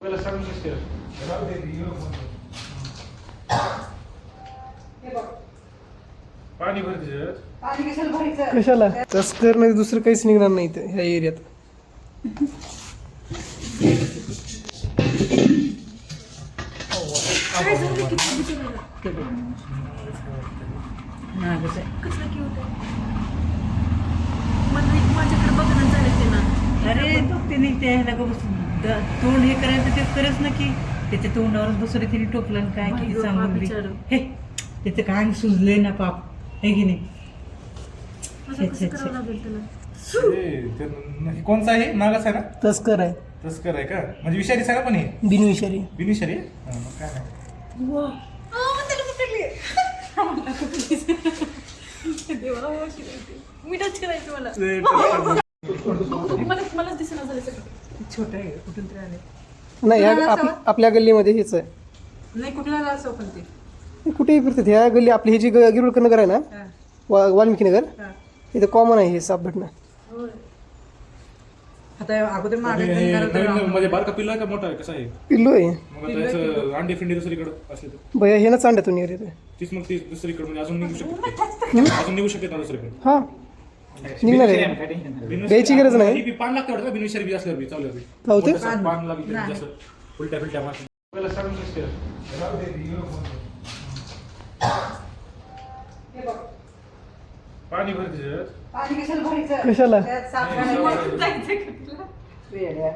पहिला सांगून कसं पाणी भरते पाणी कशाला भरायचं? कशाला तस्कर नाही दुसरं काहीच निघणार नाही इथं ह्या एरियात. माझ्याकडे बघणं झालं ते ना. अरे तिने त्याला तोंड हे करायचं ते करच ना की त्याच्या तोंडावरून दुसरं तिने टोपलं आणि काय किती सांगून बी. हे त्याचं काय सुजलंय ना पाप हे की नाही. असं कसं करावं लागेल त्याला? कोणचा आहे नागाच आहे ना? तस्कर आहे, तस्कर आहे का? म्हणजे विषारीच आहे ना पण हे बिनविषारी. बिनविषारी आहे? मग काय नाही. वा. त्याला पकडली. देवा, मीठच करायचं मला. मलाच दिसेना झालं सगळं. छोटं आहे कुठून तरी आले नाही आपल्या गल्लीमध्ये हेच आहे. नाही कुठला असं पण ते हे कुठेही फिरतात ह्या गल्ली. आपली ही जी गिरवडकर नगर आहे ना, वाल्मिकी नगर, इथं कॉमन आहे हे साप भेटणं. आता अगोदर मागे म्हणजे बारका पिल्ला आहे का मोठा आहे? कसा आहे? पिल्लू आहे मग आता याचं अंडी फिंडी दुसरीकडे असले तर भैया हे ना चांड्यातून येत आहे. तीच मग ती दुसरीकडे म्हणजे अजून निघू शकते. अजून निघू शकते ना दुसरीकडे. हा निघणार आहे, द्यायची गरज नाही. ही बी पान लागतं वाटतं बिनविषारी बी असल्यावर बी चावल्यावर बी. लावते मोठं पान लागलं जसं उलट्या फिलट्या मारतात. पहिला सांगून कसं पाणी भरते पाणी कशाला भरायचं? कशाला त्यात साप घालायचं. जायचं का तुला? वेड्या.